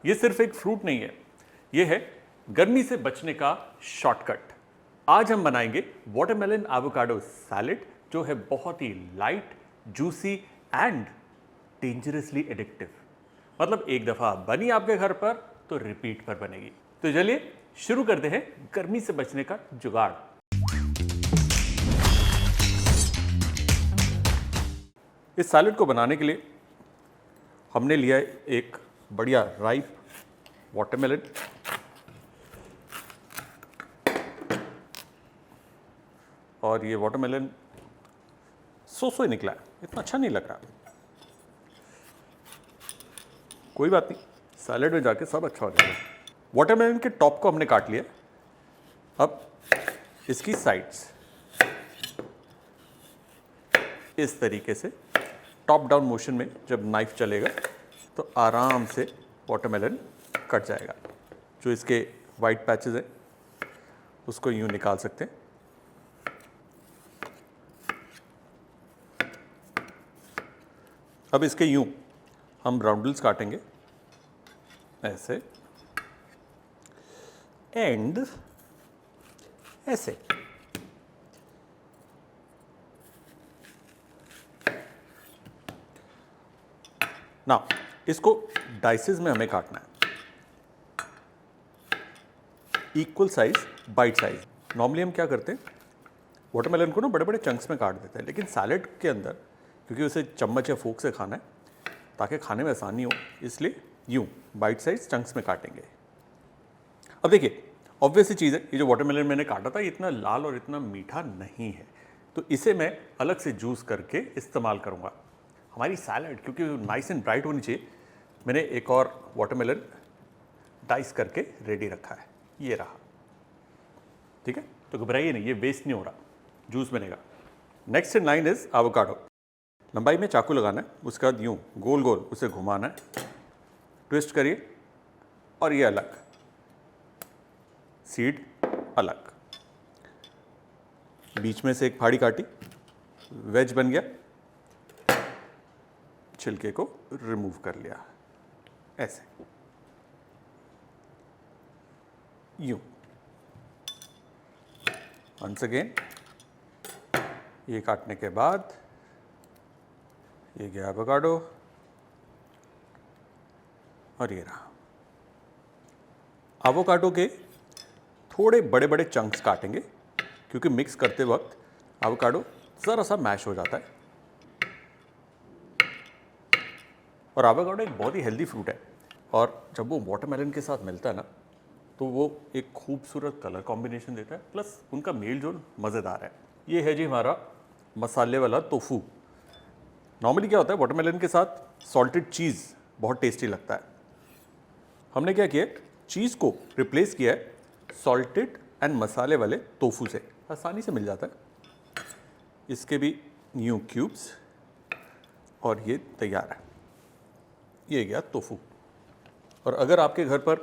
ये सिर्फ एक फ्रूट नहीं है, ये है गर्मी से बचने का शॉर्टकट। आज हम बनाएंगे वाटरमेलन एवोकाडो सैलेड, जो है बहुत ही light, juicy and dangerously addictive. मतलब एक दफा बनी आपके घर पर तो रिपीट पर बनेगी। तो चलिए शुरू करते हैं गर्मी से बचने का जुगाड़। इस सैलेड को बनाने के लिए हमने लिया एक बढ़िया राइप वाटरमेलन, और ये वाटरमेलन सो ही निकला है, इतना अच्छा नहीं लग रहा। कोई बात नहीं, सैलेड में जाके सब अच्छा हो जाएगा। वाटरमेलन के टॉप को हमने काट लिया। अब इसकी साइड्स इस तरीके से टॉप डाउन मोशन में जब नाइफ चलेगा तो आराम से वाटरमेलन कट जाएगा। जो इसके वाइट पैचेस हैं उसको यूं निकाल सकते हैं। अब इसके यूं हम राउंडल्स काटेंगे ऐसे एंड ऐसे। ना इसको डाइसेस में हमें काटना है, equal size, bite size. Normally हम क्या करते हैं, वाटरमेलन को ना बड़े बड़े चंक्स में काट देते हैं, लेकिन सैलेड के अंदर क्योंकि उसे चम्मच या फोक से खाना है ताकि खाने में आसानी हो, इसलिए यूं बाइट साइज चंक्स में काटेंगे। अब देखिए, ऑब्वियस सी चीज़ है, ये जो वाटरमेलन मैंने काटा था ये इतना लाल और इतना मीठा नहीं है, तो इसे मैं अलग से जूस करके इस्तेमाल करूँगा। हमारी सैलड क्योंकि नाइस एंड ब्राइट होनी चाहिए, मैंने एक और वाटरमेलन डाइस करके रेडी रखा है, ये रहा। ठीक है, तो घबराइए नहीं, ये वेस्ट नहीं हो रहा, जूस बनेगा। Next in line is avocado. लंबाई में चाकू लगाना है, उसके बाद यूं गोल गोल उसे घुमाना है, ट्विस्ट करिए और ये अलग, सीड अलग, बीच में से एक फाड़ी काटी, वेज बन गया, छिलके को रिमूव कर लिया ऐसे, यूं। वंस अगेन ये काटने के बाद ये गया एवोकाडो और ये रहा। एवोकाडो के थोड़े बड़े बड़े चंक्स काटेंगे क्योंकि मिक्स करते वक्त एवोकाडो ज़रा सा मैश हो जाता है। और एवोकाडो एक बहुत ही हेल्दी फ्रूट है, और जब वो वाटरमेलन के साथ मिलता है ना तो वो एक खूबसूरत कलर कॉम्बिनेशन देता है, प्लस उनका मेल जोल मज़ेदार है। ये है जी हमारा मसाले वाला टोफू। नॉर्मली क्या होता है, वाटरमेलन के साथ सॉल्टेड चीज़ बहुत टेस्टी लगता है। हमने क्या किया, चीज़ को रिप्लेस किया है सॉल्टेड एंड मसाले वाले टोफू से, आसानी से मिल जाता है। इसके भी न्यू क्यूब्स और ये तैयार है, ये गया टोफू। और अगर आपके घर पर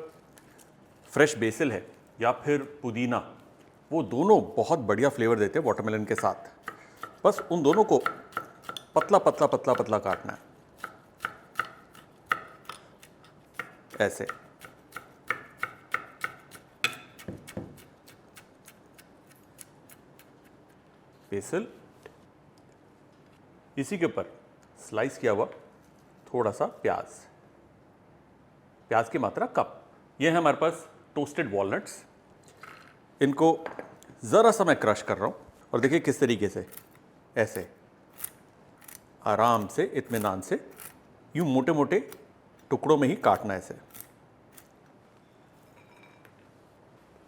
फ्रेश बेसिल है या फिर पुदीना, वो दोनों बहुत बढ़िया फ्लेवर देते हैं वाटरमेलन के साथ। बस उन दोनों को पतला पतला पतला पतला काटना है ऐसे। बेसिल, इसी के ऊपर स्लाइस किया हुआ थोड़ा सा प्याज, प्याज की मात्रा कप। ये है हमारे पास टोस्टेड वॉलनट्स, इनको ज़रा सा मैं क्रश कर रहा हूँ, और देखिए किस तरीके से ऐसे आराम से इत्मीनान से यूँ मोटे मोटे टुकड़ों में ही काटना है ऐसे।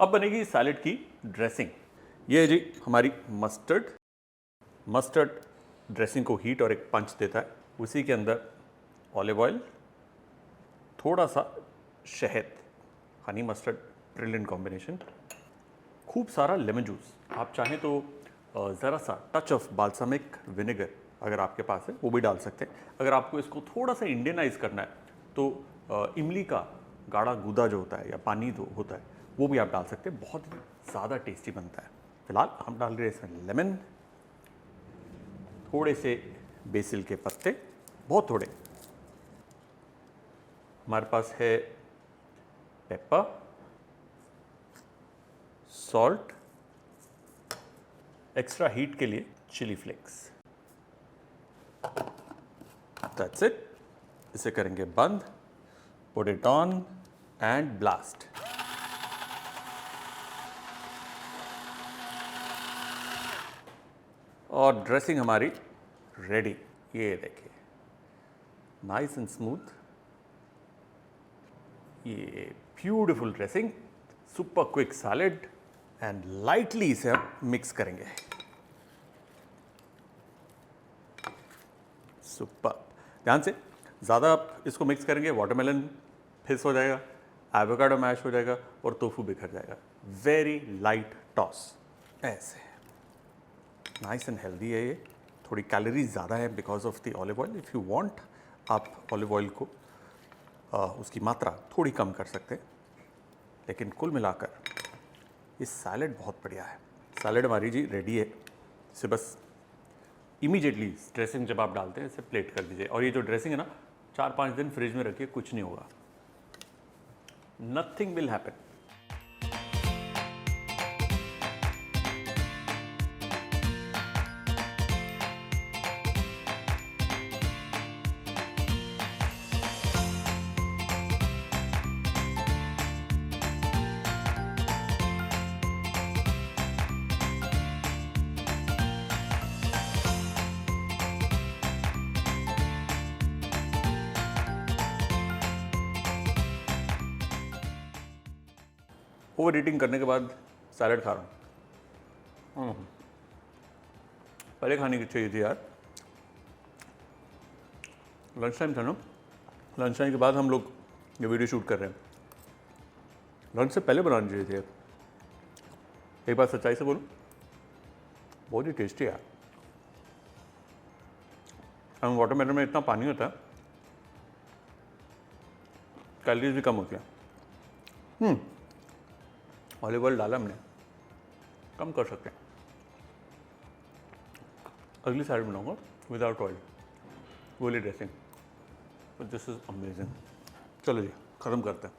अब बनेगी सैलेड की ड्रेसिंग। ये है जी हमारी मस्टर्ड ड्रेसिंग को हीट और एक पंच देता है। उसी के अंदर ऑलिव ऑयल, थोड़ा सा शहद, हनी मस्टर्ड ब्रिलियंट कॉम्बिनेशन, खूब सारा लेमन जूस, आप चाहें तो ज़रा सा टच ऑफ बाल्समिक विनेगर अगर आपके पास है वो भी डाल सकते हैं। अगर आपको इसको थोड़ा सा इंडियनाइज करना है तो इमली का गाढ़ा गूदा जो होता है या पानी जो होता है वो भी आप डाल सकते हैं, बहुत ज़्यादा टेस्टी बनता है। फिलहाल हम डाल रहे हैं इसमें लेमन, थोड़े से बेसिल के पत्ते, बहुत थोड़े। हमारे पास है पेपर, सॉल्ट, एक्स्ट्रा हीट के लिए चिली फ्लेक्स। That's it. इसे करेंगे बंद, put it on and blast. और ड्रेसिंग हमारी रेडी। ये देखिए, नाइस एंड स्मूथ, ये beautiful dressing, super quick salad and lightly इसे हम मिक्स करेंगे। सुपर। ध्यान से, ज़्यादा आप इसको मिक्स करेंगे वाटरमेलन फिस हो जाएगा, एवोकाडो मैश हो जाएगा और टोफू बिखर जाएगा। वेरी लाइट टॉस, ऐसे। नाइस एंड हेल्दी है ये। थोड़ी कैलोरीज ज़्यादा है because of the olive oil. If you want, आप ऑलिव ऑयल को उसकी मात्रा थोड़ी कम कर सकते हैं, लेकिन कुल मिलाकर ये सैलेड बहुत बढ़िया है। सैलेड हमारी जी रेडी है। इसे बस इमीडिएटली ड्रेसिंग जब आप डालते हैं इसे प्लेट कर दीजिए। और ये जो ड्रेसिंग है ना, 4-5 दिन फ्रिज में रखिए, कुछ नहीं होगा, nothing will happen. Over eating करने के बाद सैलड खा रहा हूँ। पहले खाने की चाहिए थी यार। लंच टाइम था ना, लंच टाइम के बाद हम लोग ये वीडियो शूट कर रहे हैं। लंच से पहले बनानी चाहिए थी। एक बात सच्चाई से बोलूं, बहुत ही टेस्टी है। हम वाटरमेलन में इतना पानी होता है, कैलोरीज भी कम होती है। ऑलिव ऑयल डाला हमने, कम कर सकते हैं। अगली साइड बनाऊंगा विदाउट ऑयल, वोली ड्रेसिंग। This is amazing. चलो जी, ख़त्म करते हैं।